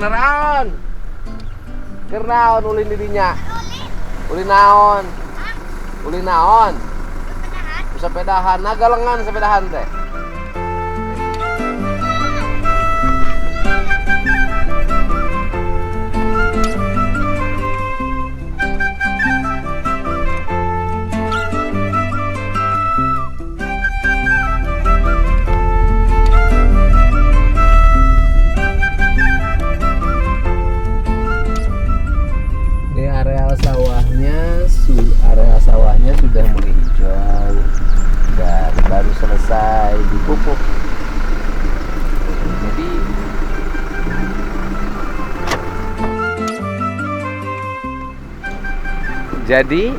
naon? Keur naon ulin di dinya? Ulin naon? Ulin naon? Sepedahan, naga lengan sepedahan teh. Area sawahnya sudah mulai hijau dan baru selesai dipupuk. Jadi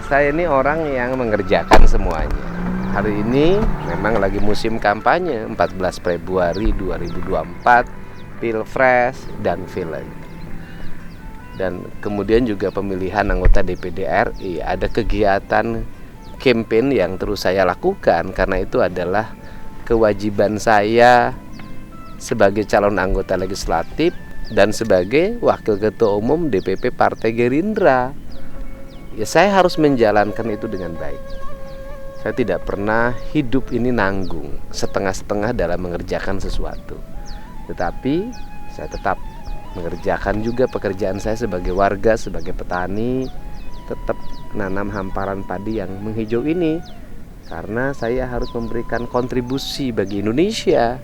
saya ini orang yang mengerjakan semuanya. Hari ini memang lagi musim kampanye 14 Februari 2024, Pilpres dan Pileg. Dan kemudian juga pemilihan anggota DPD RI. Ada kegiatan campaign yang terus saya lakukan karena itu adalah kewajiban saya sebagai calon anggota legislatif dan sebagai wakil ketua umum DPP Partai Gerindra. Ya, saya harus menjalankan itu dengan baik. Saya tidak pernah hidup ini nanggung setengah-setengah dalam mengerjakan sesuatu. Tetapi saya tetap mengerjakan juga pekerjaan saya sebagai warga, sebagai petani, tetap nanam hamparan padi yang menghijau ini karena saya harus memberikan kontribusi bagi Indonesia.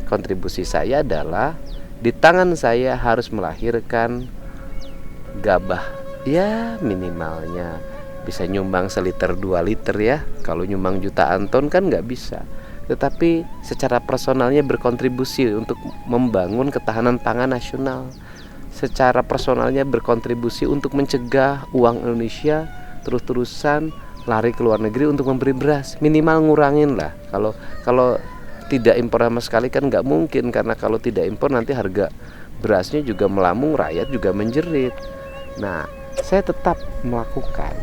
Kontribusi saya adalah di tangan saya harus melahirkan gabah, ya minimalnya bisa nyumbang 1 liter 2 liter ya. Kalau nyumbang jutaan ton kan nggak bisa, tetapi secara personalnya berkontribusi untuk membangun ketahanan pangan nasional. Secara personalnya berkontribusi untuk mencegah uang Indonesia terus-terusan lari ke luar negeri untuk memberi beras. Minimal ngurangin lah. Kalau tidak impor sama sekali kan nggak mungkin, karena kalau tidak impor nanti harga berasnya juga melambung, rakyat juga menjerit. Nah, saya tetap melakukan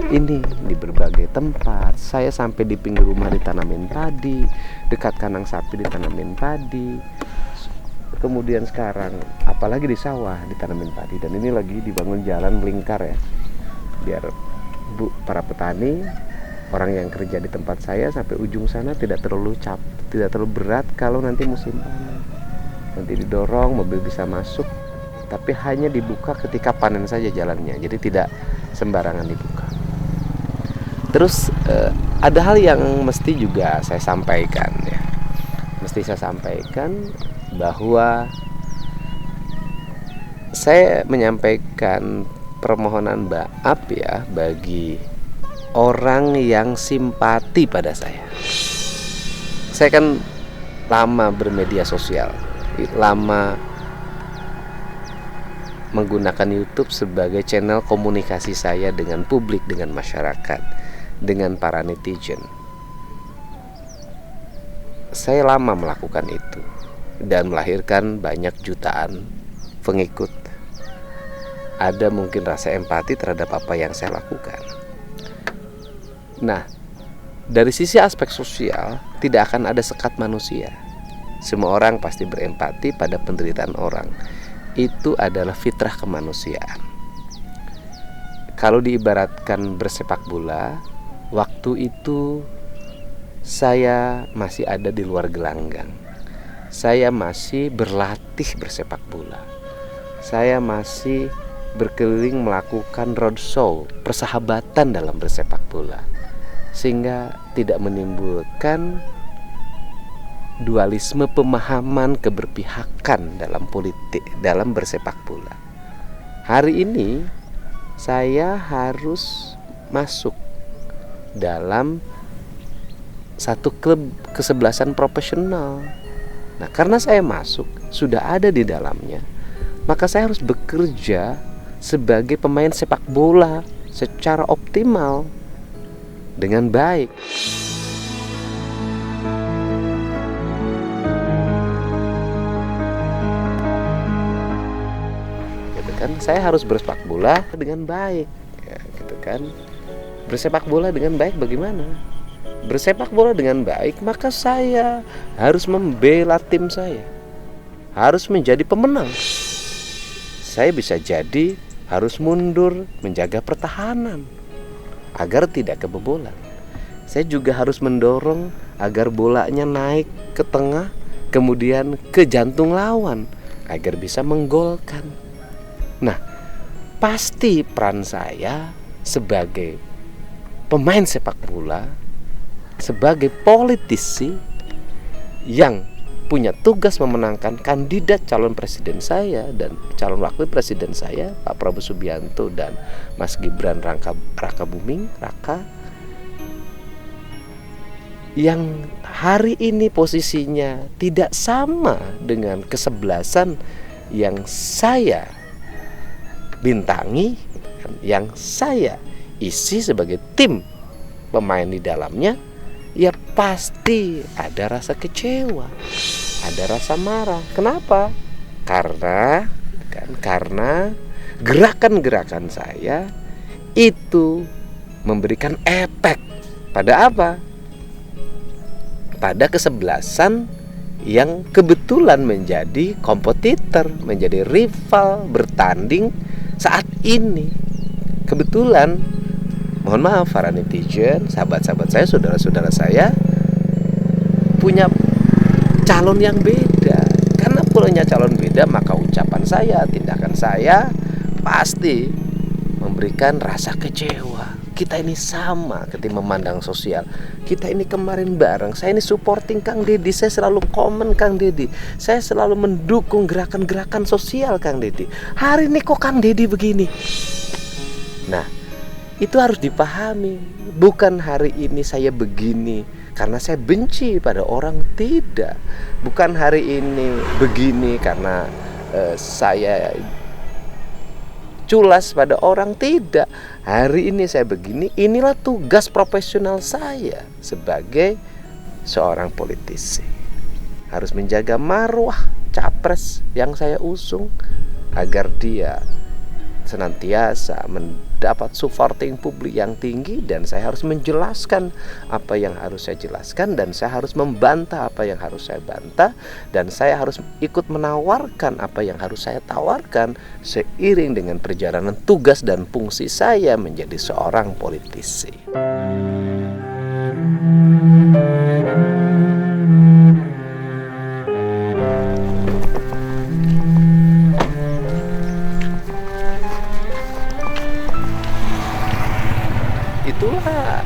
ini di berbagai tempat. Saya sampai di pinggir rumah ditanamin padi, dekat kandang sapi ditanamin padi, kemudian sekarang apalagi di sawah ditanamin padi. Dan ini lagi dibangun jalan melingkar ya, biar para petani, orang yang kerja di tempat saya sampai ujung sana tidak terlalu berat kalau nanti musim panen. Nanti didorong, mobil bisa masuk, tapi hanya dibuka ketika panen saja jalannya, jadi tidak sembarangan dibuka. Terus ada hal yang mesti juga saya sampaikan ya. Mesti saya sampaikan bahwa saya menyampaikan permohonan maaf ya bagi orang yang simpati pada saya. Saya kan lama bermedia sosial, lama menggunakan YouTube sebagai channel komunikasi saya dengan publik, dengan masyarakat, dengan para netizen. Saya lama melakukan itu dan melahirkan banyak jutaan pengikut. Ada mungkin rasa empati terhadap apa yang saya lakukan. Nah, dari sisi aspek sosial tidak akan ada sekat manusia. Semua orang pasti berempati pada penderitaan orang. Itu adalah fitrah kemanusiaan. Kalau diibaratkan bersepak bola, waktu itu saya masih ada di luar gelanggang. Saya masih berlatih bersepak bola. Saya masih berkeliling melakukan roadshow, persahabatan dalam bersepak bola, sehingga tidak menimbulkan dualisme pemahaman keberpihakan dalam politik, dalam bersepak bola. Hari ini saya harus masuk dalam satu klub kesebelasan profesional. Nah, karena saya masuk, sudah ada di dalamnya, maka saya harus bekerja sebagai pemain sepak bola secara optimal dengan baik. Gitu kan, saya harus bersepak bola dengan baik, ya, gitu kan. Bersepak bola dengan baik bagaimana? Bersepak bola dengan baik, maka saya harus membela tim saya, harus menjadi pemenang. Saya bisa jadi harus mundur menjaga pertahanan agar tidak kebobolan. Saya juga harus mendorong agar bolanya naik ke tengah, kemudian ke jantung lawan agar bisa menggolkan. Nah, pasti peran saya sebagai pemain sepak bola, sebagai politisi yang punya tugas memenangkan kandidat calon presiden saya dan calon wakil presiden saya, Pak Prabowo Subianto dan Mas Gibran Rakabuming Raka, yang hari ini posisinya tidak sama dengan kesebelasan yang saya bintangi, yang saya isi sebagai tim pemain di dalamnya, ya pasti ada rasa kecewa, ada rasa marah. Kenapa? Karena gerakan-gerakan saya itu memberikan efek pada apa? Pada kesebelasan yang kebetulan menjadi kompetitor, menjadi rival bertanding saat ini. Kebetulan, mohon maaf para netizen, sahabat-sahabat saya, saudara-saudara saya punya calon yang beda. Karena punya calon beda, maka ucapan saya, tindakan saya pasti memberikan rasa kecewa. Kita ini sama ketika memandang sosial. Kita ini kemarin bareng. Saya ini supporting Kang Deddy. Saya selalu komen Kang Deddy. Saya selalu mendukung gerakan-gerakan sosial Kang Deddy. Hari ini kok Kang Deddy begini? Nah, itu harus dipahami. Bukan hari ini saya begini karena saya benci pada orang, tidak. Bukan hari ini begini karena saya culas pada orang, tidak. Hari ini saya begini, inilah tugas profesional saya sebagai seorang politisi. Harus menjaga marwah capres yang saya usung agar dia senantiasa mendapat supporting publik yang tinggi, dan saya harus menjelaskan apa yang harus saya jelaskan, dan saya harus membantah apa yang harus saya bantah, dan saya harus ikut menawarkan apa yang harus saya tawarkan seiring dengan perjalanan tugas dan fungsi saya menjadi seorang politisi. Itulah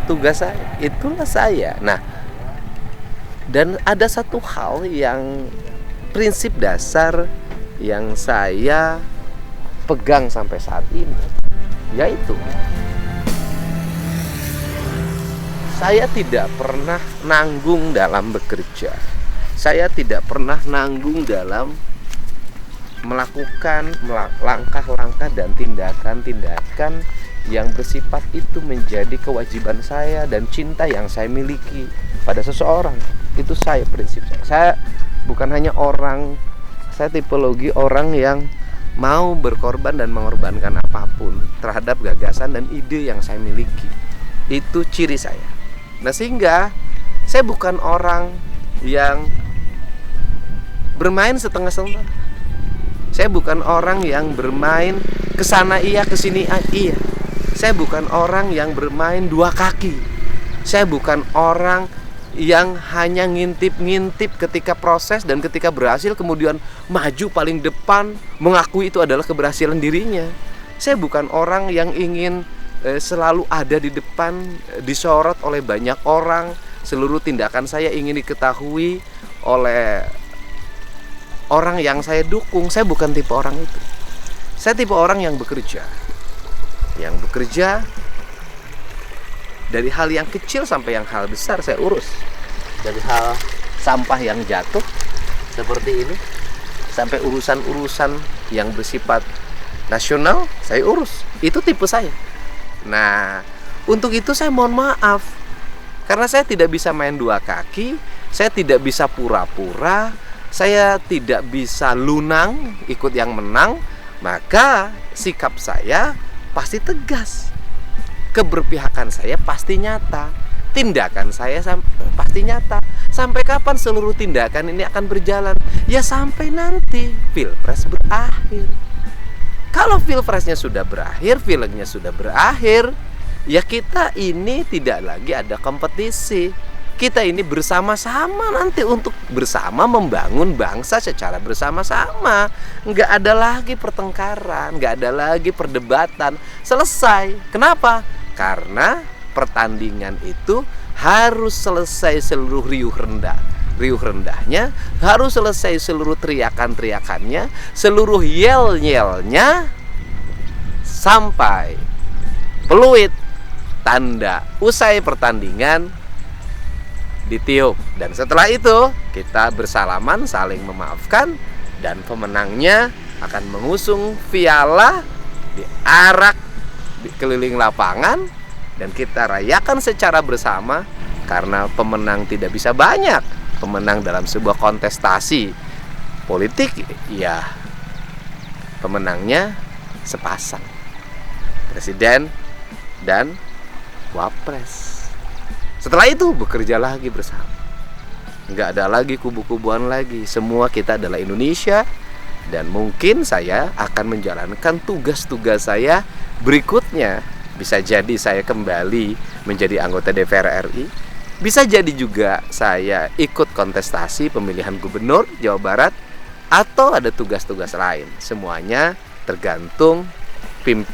tugas saya, itulah saya. Nah, dan ada satu hal yang prinsip dasar yang saya pegang sampai saat ini, yaitu saya tidak pernah nanggung dalam bekerja. Saya tidak pernah nanggung dalam melakukan langkah-langkah dan tindakan-tindakan yang bersifat itu menjadi kewajiban saya dan cinta yang saya miliki pada seseorang. Itu saya, prinsip saya. Saya bukan hanya orang, saya tipologi orang yang mau berkorban dan mengorbankan apapun terhadap gagasan dan ide yang saya miliki. Itu ciri saya. Nah, sehingga saya bukan orang yang bermain setengah-setengah. Saya bukan orang yang bermain kesana iya, kesini iya. Saya bukan orang yang bermain dua kaki. Saya bukan orang yang hanya ngintip-ngintip ketika proses, dan ketika berhasil kemudian maju paling depan mengakui itu adalah keberhasilan dirinya. Saya bukan orang yang ingin selalu ada di depan, disorot oleh banyak orang. Seluruh tindakan saya ingin diketahui oleh orang yang saya dukung. Saya bukan tipe orang itu. Saya tipe orang yang bekerja dari hal yang kecil sampai yang hal besar saya urus. Dari hal sampah yang jatuh seperti ini sampai urusan-urusan yang bersifat nasional saya urus. Itu tipe saya. Nah, untuk itu saya mohon maaf, karena saya tidak bisa main dua kaki, saya tidak bisa pura-pura, saya tidak bisa lunang ikut yang menang. Maka sikap saya pasti tegas, keberpihakan saya pasti nyata. tindakan saya pasti nyata. Sampai kapan seluruh tindakan ini akan berjalan? Ya sampai nanti Pilpres berakhir. Kalau Pilpresnya sudah berakhir, filmnya sudah berakhir, ya kita ini tidak lagi ada kompetisi. Kita ini bersama-sama nanti untuk bersama membangun bangsa secara bersama-sama. Nggak ada lagi pertengkaran, nggak ada lagi perdebatan. Selesai. Kenapa? Karena pertandingan itu harus selesai seluruh riuh rendahnya, harus selesai seluruh teriakan-teriakannya, seluruh yel-yelnya, sampai peluit tanda usai pertandingan ditiup. Dan setelah itu kita bersalaman, saling memaafkan, dan pemenangnya akan mengusung piala, diarak di keliling lapangan, dan kita rayakan secara bersama. Karena pemenang tidak bisa banyak, pemenang dalam sebuah kontestasi politik, ya pemenangnya sepasang, presiden dan wapres. Setelah itu bekerja lagi bersama. Nggak ada lagi kubu-kubuan lagi. Semua kita adalah Indonesia. Dan mungkin saya akan menjalankan tugas-tugas saya berikutnya. Bisa jadi saya kembali menjadi anggota DPR RI. Bisa jadi juga saya ikut kontestasi pemilihan gubernur Jawa Barat. Atau ada tugas-tugas lain. Semuanya tergantung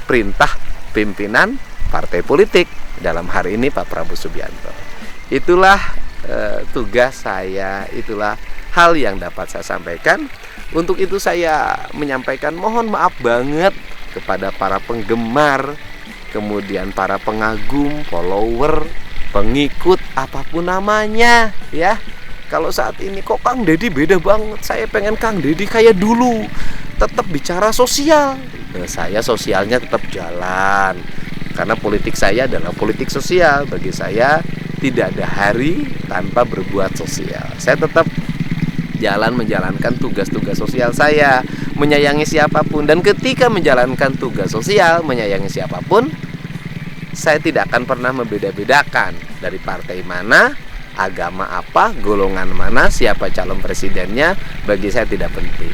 perintah pimpinan partai politik. Dalam hari ini Pak Prabowo Subianto. Itulah tugas saya, itulah hal yang dapat saya sampaikan. Untuk itu saya menyampaikan mohon maaf banget kepada para penggemar, kemudian para pengagum, follower, pengikut, apapun namanya ya. Kalau saat ini kok Kang Deddy beda banget, saya pengen Kang Deddy kayak dulu, tetap bicara sosial. Nah, saya sosialnya tetap jalan. Karena politik saya adalah politik sosial. Bagi saya tidak ada hari tanpa berbuat sosial. Saya tetap menjalankan tugas-tugas sosial saya, menyayangi siapapun. Dan ketika menjalankan tugas sosial, menyayangi siapapun, saya tidak akan pernah membeda-bedakan dari partai mana, agama apa, golongan mana, siapa calon presidennya. Bagi saya tidak penting.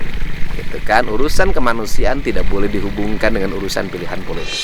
Gitu kan, urusan kemanusiaan tidak boleh dihubungkan dengan urusan pilihan politik.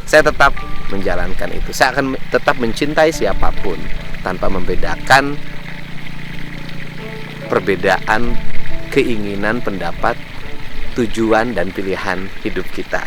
Saya tetap menjalankan itu. Saya akan tetap mencintai siapapun tanpa membedakan perbedaan keinginan, pendapat, tujuan, dan pilihan hidup kita.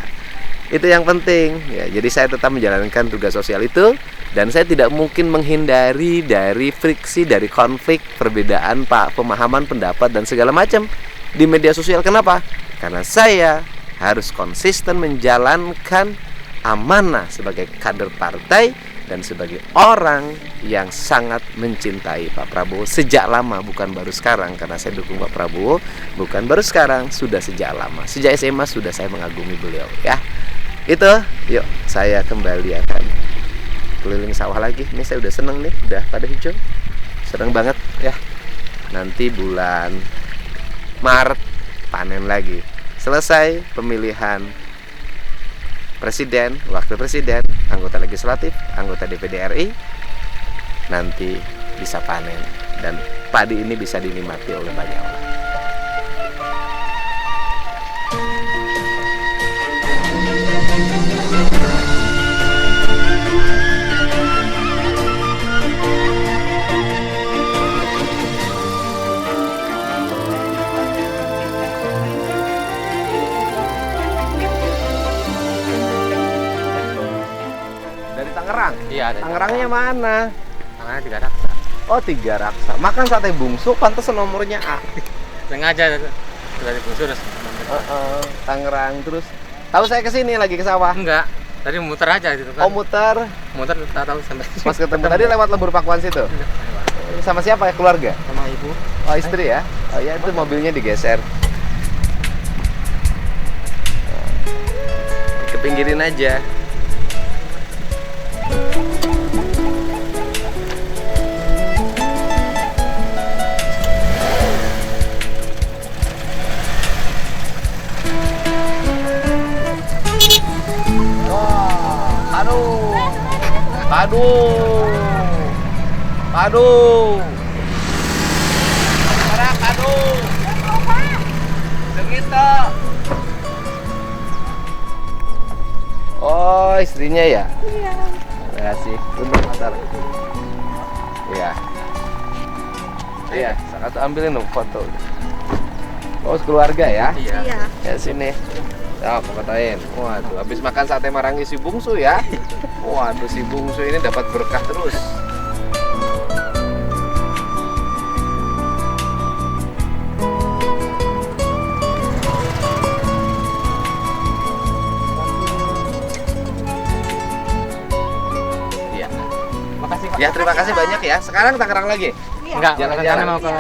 Itu yang penting ya. Jadi saya tetap menjalankan tugas sosial itu. Dan saya tidak mungkin menghindari dari friksi, dari konflik, perbedaan pemahaman, pendapat, dan segala macam di media sosial. Kenapa? Karena saya harus konsisten menjalankan amanah sebagai kader partai dan sebagai orang yang sangat mencintai Pak Prabowo sejak lama, bukan baru sekarang. Karena saya dukung Pak Prabowo bukan baru sekarang, sudah sejak lama. Sejak SMA sudah saya mengagumi beliau ya. Itu, yuk saya kembali akan keliling sawah lagi. Ini saya udah seneng nih, udah pada hijau, seneng banget ya. Nanti bulan Maret panen lagi. Selesai pemilihan presiden, wakil presiden, anggota legislatif, anggota DPD RI, nanti bisa panen dan padi ini bisa dinikmati oleh banyak orang. Tangerang. Iya, ada. Tangerangnya mana? Tangerang 3 Raksa. Oh, 3 Raksa. Makan sate bungsu, pantas nomornya A. Sengaja dari Bungsu terus. Tangerang terus. Tahu saya kesini lagi ke sawah. Enggak. Tadi muter aja gitu kan. Oh, muter. Muter tak tahu sampai. Pas ketemu tadi lewat Lembur Pakuan situ. Sama siapa ya, keluarga? Sama ibu. Oh, istri ya? Oh ya, itu mobilnya digeser. Kepinggirin aja. Wah, aduh. Aduh. Aduh. Sekarang aduh. Segitu. Oh, istrinya ya? Iya. Terima kasih. Untuk motor. Iya. Iya, sangat ambilin dong foto. Oh, keluarga ya? Iya. Ya sini. Ya, aku fotoin. Waduh, habis makan sate Marangi si Bungsu ya. Waduh, si Bungsu ini dapat berkah terus. Iya. Makasih, Pak. Ya, terima kasih banyak ya. Sekarang Tangerang lagi. Enggak, Jalan-jalan. mau ke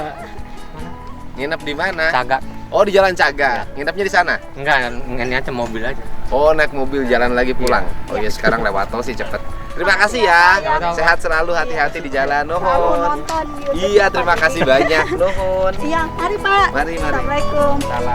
Nginep di mana? Cagak. Oh, di Jalan Cagak. Nginepnya di sana. Enggak, niatnya mobil aja. Oh, naik mobil jalan lagi pulang. Oh iya, sekarang lewat tol sih cepet. Terima kasih ya. Sehat selalu, hati-hati di jalan. Selalu Nuhun. nonton YouTube Iya, terima Pak kasih Deddy. banyak. Nuhun. Iya, mari Pak. Mari, mari. Assalamualaikum. Salam.